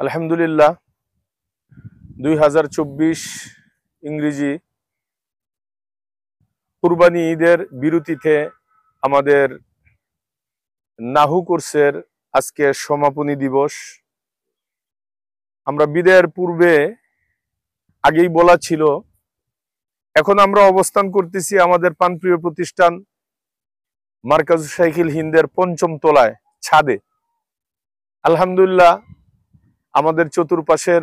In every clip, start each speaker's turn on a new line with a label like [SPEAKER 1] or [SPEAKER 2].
[SPEAKER 1] আলহামদুলিল্লাহ 2024 ইংরেজি কুরবানি ঈদের বিরতিতে আমাদের নাহু কোর্সের আজকে সমাপনী দিবস। আমরা বিদায়ের পূর্বে আগেই বলা ছিল, এখন আমরা অবস্থান করতেছি আমাদের প্রাণপ্রিয় প্রতিষ্ঠান মার্কাজ সাইকেল হিন্দের ৫ম তলায় ছাদে। আলহামদুলিল্লাহ আমাদের চতুর্পাশের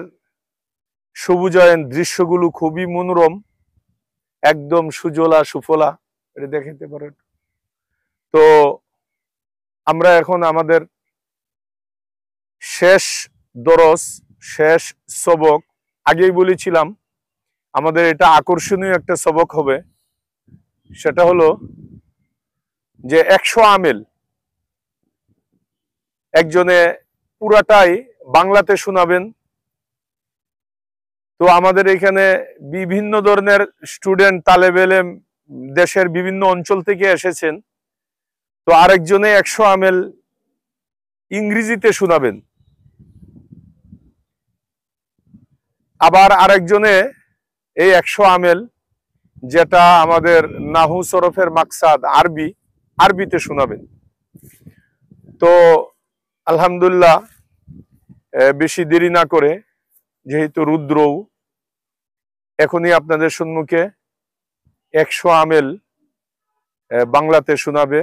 [SPEAKER 1] সবুজায়ন দৃশ্যগুলো খুবই মনোরম, একদম সুজলা সুফলা, এটা দেখাতে পারেন। তো আমরা এখন আমাদের শেষ দরস, শেষ সবক, আগেই বলেছিলাম আমাদের এটা আকর্ষণীয় একটা সবক হবে। সেটা হলো যে 100 আমেল একজনে পুরাটাই বাংলাতে শোনাবেন। তো আমাদের এখানে বিভিন্ন ধরনের স্টুডেন্ট, তালেবে ইলম দেশের বিভিন্ন অঞ্চল থেকে এসেছেন। তো আরেকজনে 100 আমেল ইংরেজিতে শোনাবেন, আবার আরেকজনে এই 100 আমেল যেটা আমাদের নাহু সরফের মাকসাদ আরবিতে শোনাবেন। তো আলহামদুলিল্লাহ বেশি দেরি না করে, যেহেতু রুদ্রও এখনই আপনাদের সম্মুখে 100 আমেল বাংলাতে শোনাবে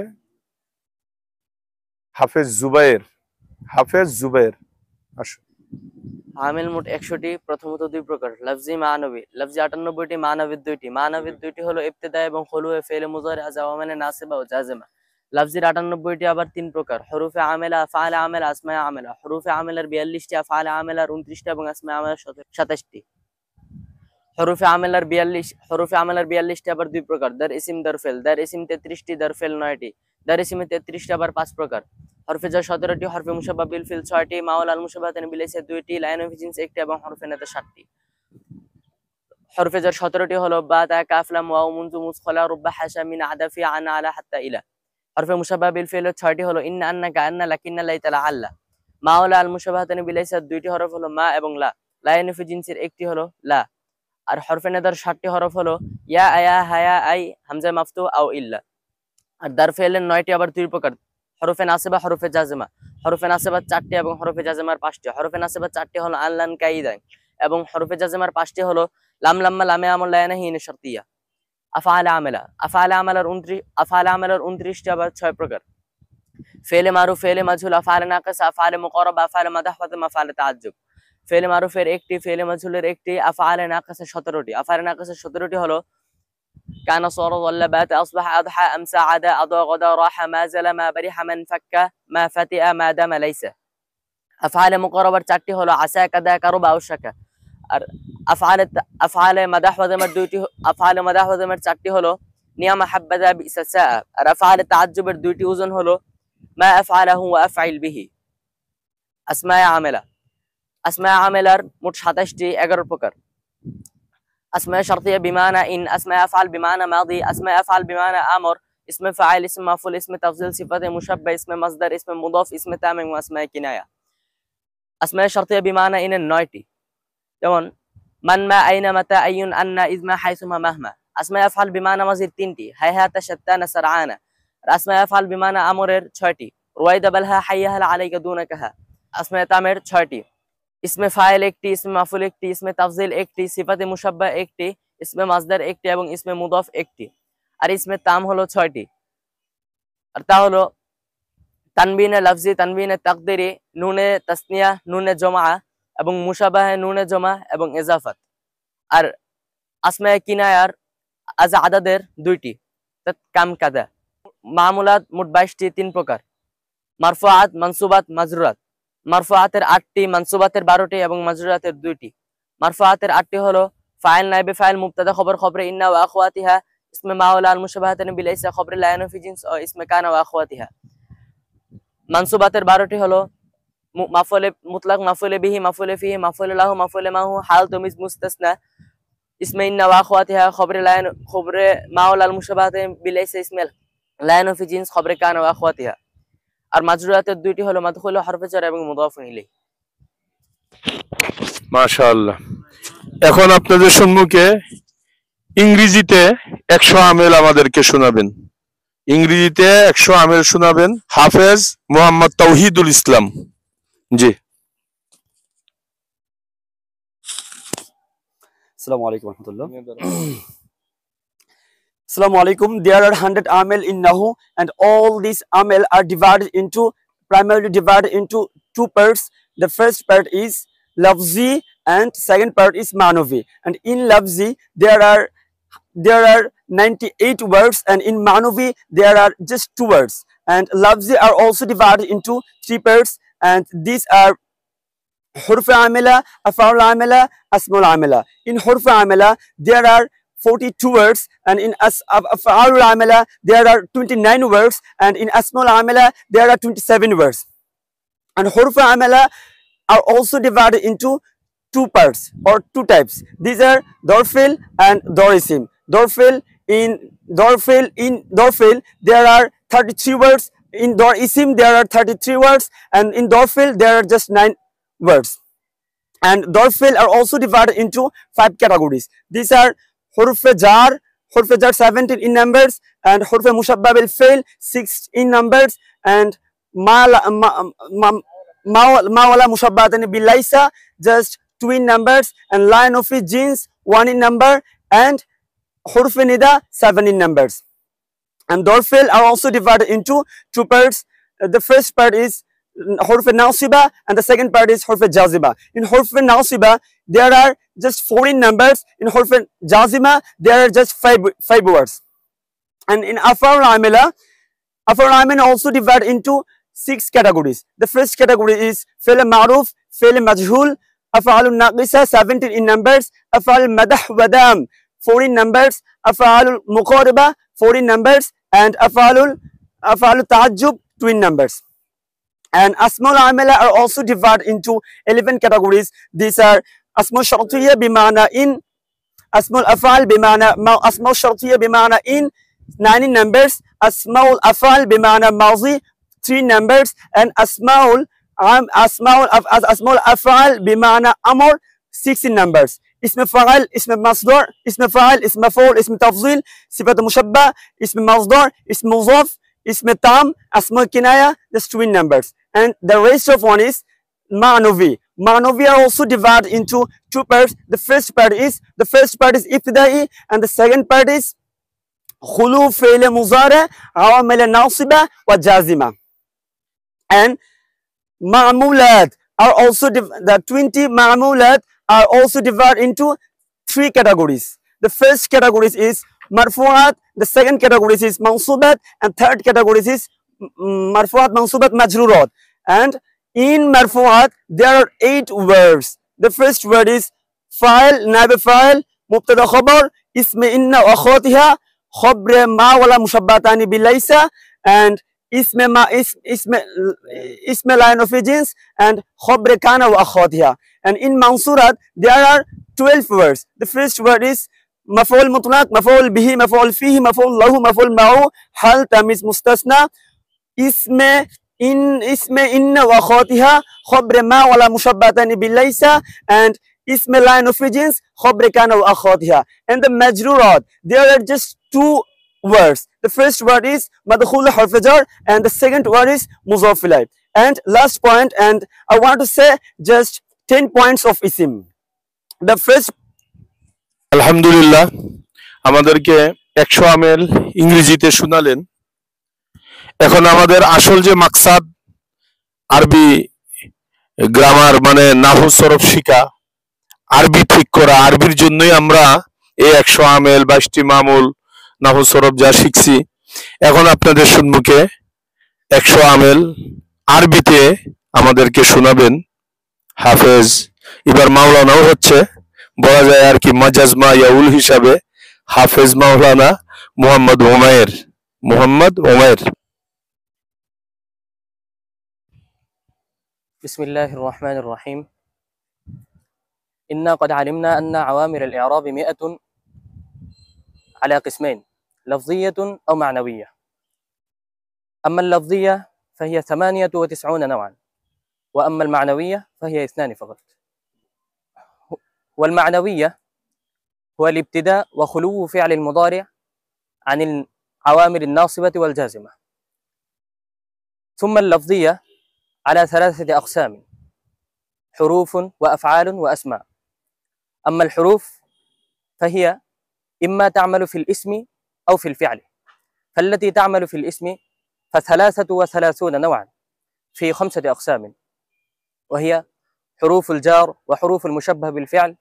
[SPEAKER 1] হাফেজ জুবায়ের। আসুন।
[SPEAKER 2] আমেল মোট 100টি। প্রথমত দুই প্রকার, লফজি মানবী। লফজি 98টি, মানবী 2টি। মানবী 2টি হলো ইবতিদা এবং খুলুয়ে, ফেলে মুজারি, আজাওয়ামানে নাসিবা ও জাজিমা। লফজির 98টি আবার তিন প্রকার, হরুফে আমেলা, আফআলে আমেলা, আসমায়ে আমেলা। হরুফে আমেলার 42টি, আফআলে আমেলার 29টি এবং আসমায়ে আমেলার 27টি। হরুফে আমেলার 42টি আবার দুই প্রকার, দার ইসিম দার ফেল। দার ইসিম 33টি, দার ফেল 9টি। দার ইসিমে 33টি আবার 5 প্রকার, হরফে জার 17টি, হরফে মুশাব্বাহ বিল ফিল 6টি, মাউল আল মুশাব্বাহাতান বিল ইসা 2টি, লাইন অফ জিন্স 1টি এবং হরফে নেতা 7টি। হরফে জার 17টি হলো বা, তা, কাফ, লাম, ওয়াও, মুনজু, মুসখলা, রুব্বা, হাশা, মিন, আদাফি, আনা, আলা, হাত্তা, ইলা। হরফে মুশাব্বাহ বিল ফিল 6টি হলো ইন্না, আন্নাকা, আন্না, লাকিন্না, লাইতা, আল্লাহ। মাউল আল মুশাব্বাহাতান বিল ইসা 2টি হরফ হলো মা এবং লা। লাইন অফ জিন্সের 1টি হলো লা। আর হরফে নেদার 7টি হরফ হলো ইয়া, আয়া, হায়া, আই, হামজা মাফতু আও ইল্লা। আর দার ফেলের 9টি আবার দুই প্রকার, হরফে নাসিবা, হরফে জাজমা। হরফে নাসিবা 4টি এবং হরফে জাজমার 5টি। হরফে নাসিবা 4টি হলো আল্লান, কাইদান এবং হরফে জাজমার 5টি হলো লাম, লাম্মা, লামে, আমল, লায়না, হিন, শারতিয়া। আফআলে আমেলার 29টি আবার 6 প্রকার, ফেলে মারুফ, ফেলে মাজহুল, আফআলে নাকিসা, আফআলে মুকাররাবা, আফআলে মাদহ, আফআলে তাআজ্জুব। ফেলে মারুফের 1টি, ফেলে মাজহুলের 1টি, আফআলে নাকিসা 17টি। আফআলে নাকিসা 17টি হলো কানা, সারা, ওয়াল্লা, বাত, আসবাহ, আদহা, আমসা, আদা, আদা, গাদা, রাহা, মা জালা, মা বারিহা, মান ফাক্কা, মা ফাতিআ, মা দামা, লাইসা। আফআলে মুকাররাবার 4টি হলো আসা, কাদা, কারবা, আউশাকা। আর আফআলে মাদাহ ওয়া যামার 2টি, আফআলে মাদাহ ওয়া যামার 4টি হলো নিয়ামা, হাব্বাদা, বিসা, সাআ। আর আফআলে তাআজ্জুবের 2টি ওজন হলো মা আফআলাহু ওয়া আফআইল বিহি। আসমায়ে আমেলার মোট 27টি, 11 প্রকার, আসমায়ে শারতিয়া বিমানা ইন, আসমায়ে আফআল বিমানা মাদি, আসমায়ে আফআল বিমানা আমর, ইসমে ফাইল, ইসমে মাফউল, ইসমে তাফজিল, সিফাতে মুশাব্বাহ, ইসমে মাসদার, ইসমে মুদাফ, ইসমে তামিম ওয়া আসমায়ে কিনায়া। আসমায়ে শারতিয়া বিমানা ইনের 9টি, যেমন মান, মা, আইনা, মাতা, আইয়ুন, আন্না, ইজমা, হাইসুমা, মাহমা। আসমায়ে আফআল বিমানা মাজির 3টি, হাইহাতা, শাত্তানা, সারআনা। আর আসমায়ে আফআল বিমানা আমরের 6টি, রুয়াইদা, বালহা, হাইয়াহাল, আলাইকা, দুনাকাহা। আসমায়ে তামের 6টি, ইসমে ফাইল 1টি, ইসমে মাফুল 1টি, ইসমে তাফজিল 1টি, সিফাতে মুশাব্বাহ 1টি, ইসমে মাসদার 1টি এবং ইসমে মুদাফ 1টি। আর ইসমে তাম হলো 6টি, আর তা হলো তানবিনে লফজি, তানবিনে তাকদিরি, নুনে তাসনিয়া, নুনে জমা এবং মুশাবাহে, নুনে জমা এবং ইজাফাত। আর আসমায়ে কিনায়ার আদাদের 2টি, কাম, কাদা। মামুলাত মোট 22টি, 3 প্রকার, মারফুআত, মানসুবাত, মাজরুরাত। মারফুআতের 8টি, মানসুবাতের 12টি এবং মাজরুরাতের 2টি। মারফুআতের 8টি হলো ফাইল, নাইবে ফাইল, মুবতাদা, খবর, খবরে ইন্না ওয়া আখওয়াতিহা, ইসমে মাওলা, আল মুশাবাহাতান বিল ইসা, খবরে লায়ন ফি জিনস ও ইসমে কানা ওয়া আখওয়াতিহা। মানসুবাতের 12টি হলো মাফউলে মুতলাক, মাফউলে বিহি, মাফউলে ফিহি, মাফউলে লাহু, মাফউলে মাহু, হাল, তামিজ, মুস্তাসনা, ইসমে ইন্না ওয়া আখওয়াতিহা, খবরে লায়ন, খবরে মাওলা, আল মুশাবাহাতান বিল ইসা, ইসমে লায়ন ফি জিনস, খবরে কানা ওয়া আখওয়াতিহা। আর মাজরুরাতের 2টি হলো মাদখুল, হরফে জার এবং মুদাফ ইলাইহি।
[SPEAKER 1] মাশাআল্লাহ। এখন আপনাদের সম্মুখে ইংরেজিতে 100 আমেল আমাদেরকে শোনাবেন। ইংরেজিতে 100 আমেল শোনাবেন হাফেজ মোহাম্মদ তাওহিদুল ইসলাম। জি।
[SPEAKER 3] Assalamu alaikum warahmatullah. Assalamu alaikum. There are 100 amel in Nahu, and all these amel are primarily divided into two parts. The first part is lafzi and second part is manavi. And in lafzi there are 98 words, and in manavi there are just 2 words. And lafzi are also divided into 3 parts, and these are Huruf Amila, Af'al Amila, Asmul Amila. In Huruf Amila, there are 42 words, and in Af'al Amila, there are 29 words, and in Asmul Amila, there are 27 words. And Huruf Amila are also divided into 2 parts or 2 types. These are Dorfil and Dorisim. Dorfil, there are 33 words. In Dorisim, there are 33 words, and in Dorfil, there are just 9 words. And Dorfil are also divided into 5 categories. These are Huruf Jar 17 in numbers, and Huruf Mushabba bil Fail 6 in numbers, and Mawala Mushabbatani bil Laisa just 2 in numbers, and Lion of Jeans 1 in number, and Huruf Nida 7 in numbers. And Dorfil are also divided into 2 parts. The first part is Huruf Nasiba, and the second part is Huruf Jaziba. In Huruf Nasiba, there are just 14 numbers. In Huruf Jazima, there are just 5 words. And in Af'al Amila also divided into 6 categories. The first category is Fi'l Ma'ruf, Fi'l Majhul, Af'al Naqisa 17 in numbers, Af'al Madah Wadam 14 numbers, Af'al Muqariba 14 numbers, and Af'al Ta'ajjub 2 in numbers. And Asmul Amila are also divided into 11 categories. These are Asmul Shartiyya bimana in, Asmul Afal bimana Asmul Shartiyya bimana in 9 in numbers, Asmul Afal bimana Mazi 3 numbers, and Asmul Afal bimana Amr 6 in numbers. Ism Fa'al, Ism Masdar, Ism Fa'al, Ism Maf'ul, Ism Tafzil, Sifat Mushabba, Ism Masdar, Ism Mudhaf, Ism Tam, Asmul Kinaya, just 2 in numbers. And the rest of one is Ma'navi. Ma'navi are also divided into 2 parts. The first part is Ibtida'i, and the second part is Khulu Fi'l Muzari, Awamil Nasiba wa Jazima. And Ma'mulat are also the 20 Ma'mulat are also divided into 3 categories. The first category is Marfu'at, the second category is Mansubat, and third category is Marfu'at, Mansubat, Majrurat. And in Marfu'at, there are 8 words. The first word is Fa'il, Naib Fa'il, Mubtada Khabar, Isme Inna wa Akhawatiha, Khabre Ma wala Mushabbatani bil Laisa, and Isme Line of Jins, and Khabre Kana wa Akhawatiha. And in Mansurat, there are 12 words. The first word is Maf'ul Mutlaq, Maf'ul Bihi, Maf'ul Fihi, Maf'ul Lahu, Maf'ul Ma'u, Hal, Tamiz, Mustasna, Isme Inna wa Akhawatiha, Khabre Ma wala Mushabbatani bil Laisa, and Isme Line of Jins, Khabre Kana wa Akhawatiha. And the Majrurat, there are just 2 words. The first word is Madkhul Harf Jar, and the second word is Mudhaf ilayh. And last point, and I want to say just 10 points of Isim. The first,
[SPEAKER 1] আলহামদুলিল্লাহ, আমাদেরকে 100 আমেল ইংরেজিতে শোনালেন। এখন আমাদের আসল যে মাকসাদ আরবি গ্রামার মানে নাহু সরফ শিখা, আরবি ঠিক করা, আরবির জন্যই আমরা এই 100 আমেল 22টি মামুল নাহু সরফ যা শিখছি। এখন আপনাদের সম্মুখে 100 আমেল আরবিতে আমাদেরকে শোনাবেন হাফেজ, এবার মাওলানাও হচ্ছে, বলা যায় আর কি মাজাজমা ইয়াউল হিসাবে হাফেজ মাওলানা মোহাম্মদ উমায়ের।
[SPEAKER 2] بسم الله الرحمن الرحيم. إنا قد علمنا أن عوامل الإعراب 100 على قسمين: لفظية أو معنوية. أما اللفظية فهي 98 نوعا، وأما المعنوية فهي 2 فقط. والمعنوية هو الابتداء وخلو فعل المضارع عن العوامل الناصبة والجازمة. ثم اللفظية على 3 أقسام: حروف وأفعال وأسماء. أما الحروف فهي إما تعمل في الاسم أو في الفعل، فالتي تعمل في الاسم ف33 نوعا في 5 أقسام، وهي حروف الجار وحروف المشبه بالفعل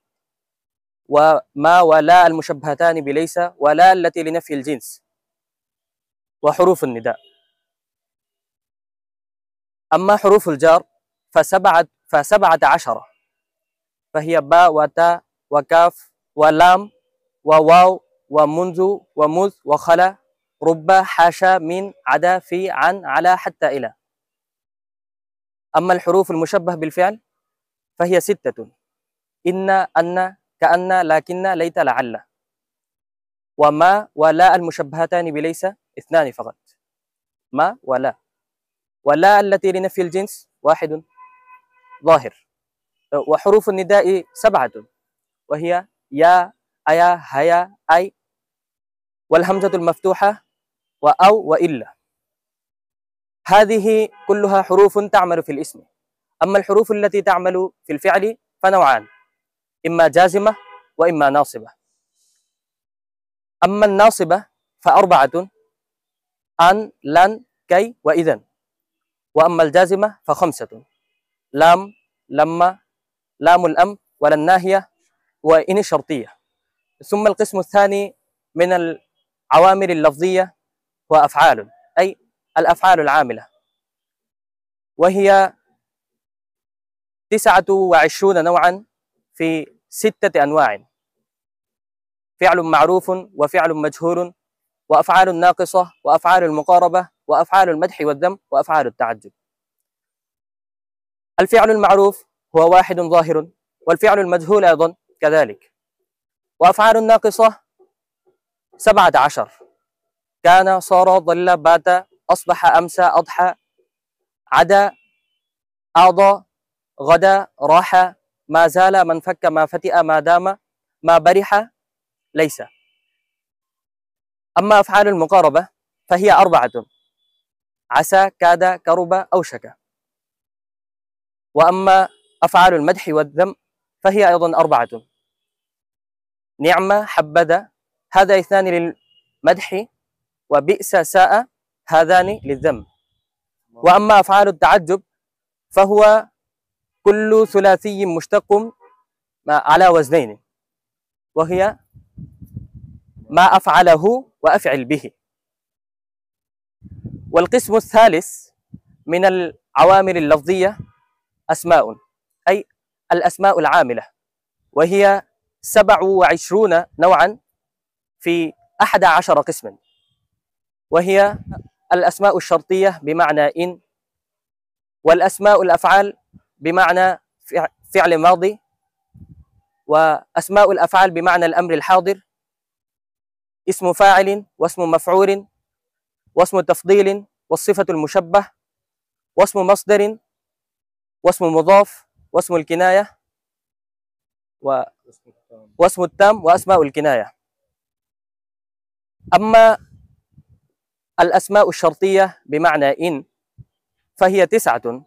[SPEAKER 2] وما ولا المشبهتان بليس ولا التي لنفي الجنس وحروف النداء. أما حروف الجار ف17 فهي باء وتاء وكاف ولام وواو ومنذ ومذ وخلا رب حاشا من عدا في عن على حتى إلى. أما الحروف المشبه بالفعل فهي 6: إن أن كأن لكن ليت لعل. وما ولا المشبهتان بليس 2 فقط، ما ولا، ولا التي لنفي الجنس 1 ظاهر. وحروف النداء 7 وهي يا أيا هيا أي، والهمزة المفتوحة وأو وإلا. هذه كلها حروف تعمل في الاسم. أما الحروف التي تعمل في الفعل فنوعان: إما جازمة وإما ناصبة. أما الناصبة ف4: أن لن كي وإذن. وأما الجازمة ف5: لام لما لام الأمر ولا الناهية وإن شرطية. ثم القسم الثاني من العوامل اللفظية هو أفعال، أي الأفعال العاملة، وهي 29 نوعا في 6 أنواع: فعل معروف وفعل مجهول وأفعال ناقصة وأفعال المقاربة وأفعال المدح والذم وأفعال التعجب. الفعل المعروف هو 1 ظاهر، والفعل المجهول أيضا كذلك. وأفعال الناقصة 17: كان صار ظل بات أصبح أمسى أضحى عدا أعضى غدا راح ما زال من فك ما فتئ ما دام ما برح ليس. أما أفعال المقاربة فهي 4: عسى كاد كرب أوشك. وأما أفعال المدح والذم فهي أيضا 4: نعمة حبذا، هذا 2 للمدح، وبئس ساء، هذان للذم. وأما أفعال التعجب فهو كل ثلاثي مشتق على وزنين، وهي ما أفعله وأفعل به. والقسم الثالث من العوامل اللفظية أسماء، أي الأسماء العاملة، وهي 27 نوعا في 11 قسما، وهي الأسماء الشرطية بمعنى إن، والأسماء الأفعال بمعنى فعل ماضي، وأسماء الأفعال بمعنى الأمر الحاضر، اسم فاعل واسم مفعول واسم تفضيل والصفة المشبه واسم مصدر واسم مضاف واسم الكناية واسم التام وأسماء الكناية. أما الأسماء الشرطية بمعنى إن فهي 9: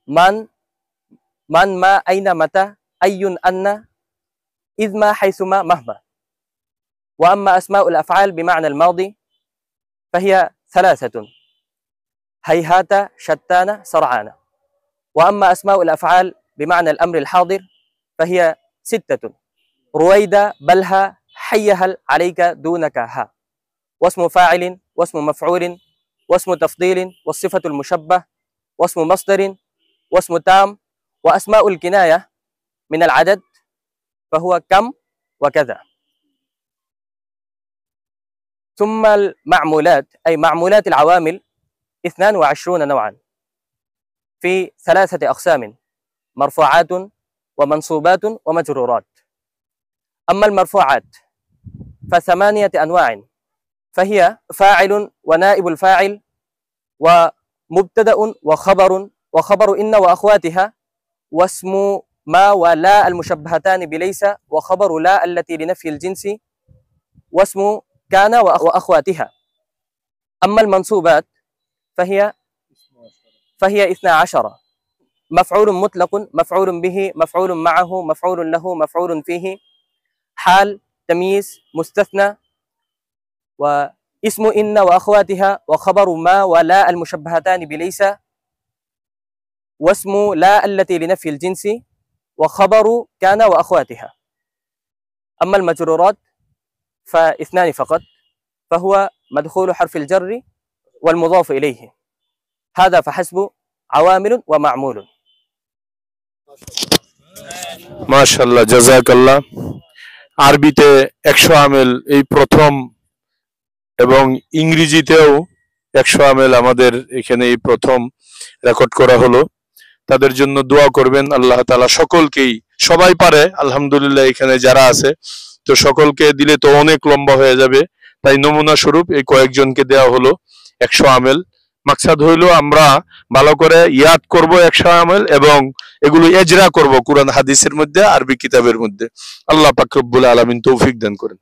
[SPEAKER 2] من ما أين متى أي أن إذ ما حيثما مهما. وأما أسماء الأفعال بمعنى الماضي فهي 3: هيهات شتان سرعان. وأما أسماء الأفعال بمعنى الأمر الحاضر فهي 6: رويدا بلها حيهل عليك دونك ها، واسم فاعل واسم مفعول واسم تفضيل والصفة المشبه واسم مصدر واسم تام. وأسماء الكناية من العدد فهو كم وكذا. ثم المعمولات، أي معمولات العوامل 22 نوعا في 3 أقسام: مرفوعات ومنصوبات ومجرورات. أما المرفوعات ف8 أنواع، فهي فاعل ونائب الفاعل ومبتدأ وخبر إن وأخواتها واسم ما ولا المشبهتان بليس وخبر لا التي لنفي الجنس واسم كان وأخواتها. أما المنصوبات فهي 12: مفعول مطلق، مفعول به، مفعول معه، مفعول له، مفعول فيه، حال، تمييز، مستثنى، واسم إن وأخواتها، وخبر ما ولا المشبهتان بليس، واسم لا التي لنفي الجنس، وخبر كان وأخواتها. أما المجرورات فاثنان فقط، فهو مدخول حرف الجر والمضاف إليه، هذا فحسب عوامل ومعمول.
[SPEAKER 1] মাশাআল্লাহ, জাযাকাল্লাহ। আরবিতে 100 আমেল এই প্রথম, এবং ইংরেজিতেও 100 আমেল আমাদের এখানে এই প্রথম রেকর্ড করা হলো। তাদের জন্য দোয়া করবেন, আল্লাহ তাআলা সকলকেই, সবাই পারে আলহামদুলিল্লাহ এখানে যারা আছে, তো সকলকে দিলে তো অনেক লম্বা হয়ে যাবে, তাই নমুনা স্বরূপ এই কয়েকজনকে দেওয়া হলো 100 আমেল। মাকসাদ হইলো আমরা ভালো করে ইয়াদ করব 100 আমেল, এবং এগুলো এজরা করব কোরআন হাদিসের মধ্যে, আরবি কিতাবের মধ্যে। আল্লাহ পাক রব্বুল আলামিন তৌফিক দান করেন।